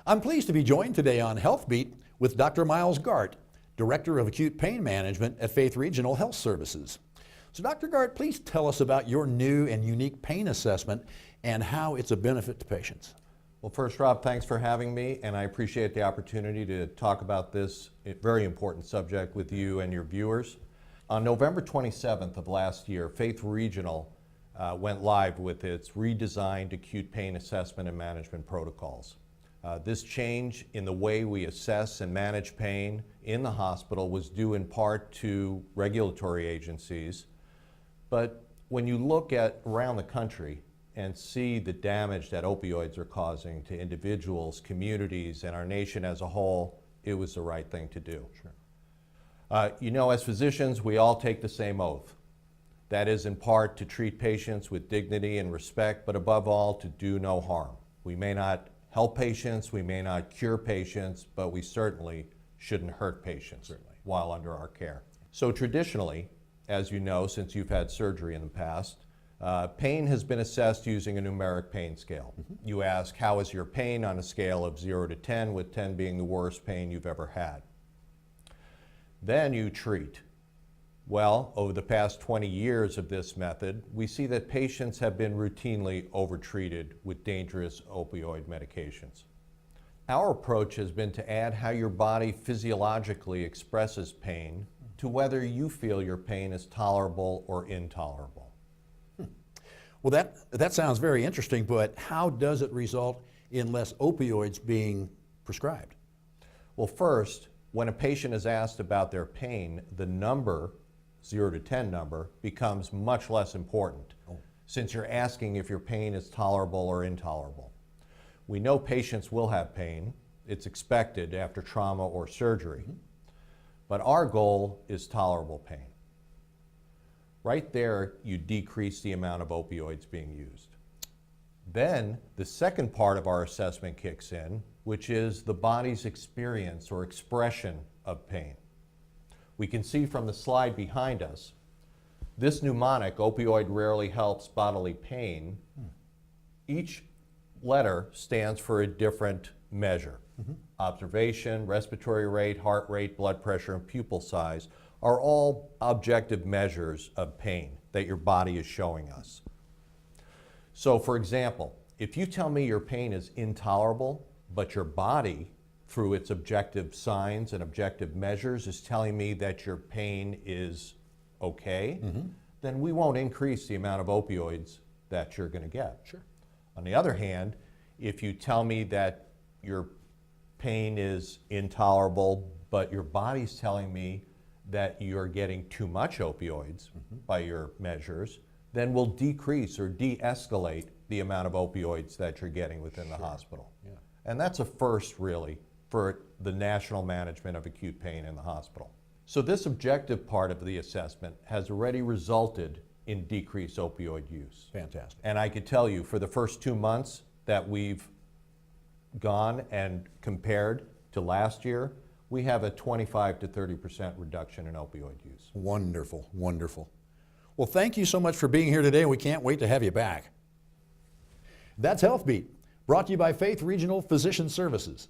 I'm pleased to be joined today on Health Beat with Dr. Myles Gart, Director of Acute Pain Management at Faith Regional Health Services. So Dr. Gart, please tell us about your new and unique pain assessment and how it's a benefit to patients. Well, first, Rob, thanks for having me, and I appreciate the opportunity to talk about this very important subject with you and your viewers. On November 27th of last year, Faith Regional went live with its redesigned acute pain assessment and management protocols. This change in the way we assess and manage pain in the hospital was due in part to regulatory agencies, but when you look at around the country and see the damage that opioids are causing to individuals, communities, and our nation as a whole, it was the right thing to do. Sure. You know, as physicians, we all take the same oath. That is in part to treat patients with dignity and respect, but above all, to do no harm. We may not help patients, we may not cure patients, but we certainly shouldn't hurt patients while under our care. So traditionally, as you know, since you've had surgery in the past, pain has been assessed using a numeric pain scale. You ask, how is your pain on a scale of 0 to 10, with 10 being the worst pain you've ever had? Then you treat. Well, over the past 20 years of this method, we see that patients have been routinely overtreated with dangerous opioid medications. Our approach has been to add how your body physiologically expresses pain to whether you feel your pain is tolerable or intolerable. Well, that sounds very interesting, but how does it result in less opioids being prescribed? Well, first, when a patient is asked about their pain, the number 0 to 10 number becomes much less important since you're asking if your pain is tolerable or intolerable. We know patients will have pain. It's expected after trauma or surgery. But our goal is tolerable pain. Right there, you decrease the amount of opioids being used. Then the second part of our assessment kicks in, which is the body's experience or expression of pain. We can see from the slide behind us, this mnemonic, opioid rarely helps bodily pain, each letter stands for a different measure. Observation, respiratory rate, heart rate, blood pressure, and pupil size are all objective measures of pain that your body is showing us. So for example, if you tell me your pain is intolerable, but your body through its objective signs and objective measures is telling me that your pain is okay, then we won't increase the amount of opioids that you're going to get. Sure. On the other hand, if you tell me that your pain is intolerable, but your body's telling me that you're getting too much opioids by your measures, then we'll decrease or de-escalate the amount of opioids that you're getting within the hospital. Yeah. And that's a first, really, for the national management of acute pain in the hospital. So this objective part of the assessment has already resulted in decreased opioid use. Fantastic. And I could tell you, for the first 2 months that we've gone and compared to last year, we have a 25 to 30% reduction in opioid use. Wonderful, wonderful. Well, thank you so much for being here today. We can't wait to have you back. That's Health Beat, brought to you by Faith Regional Physician Services.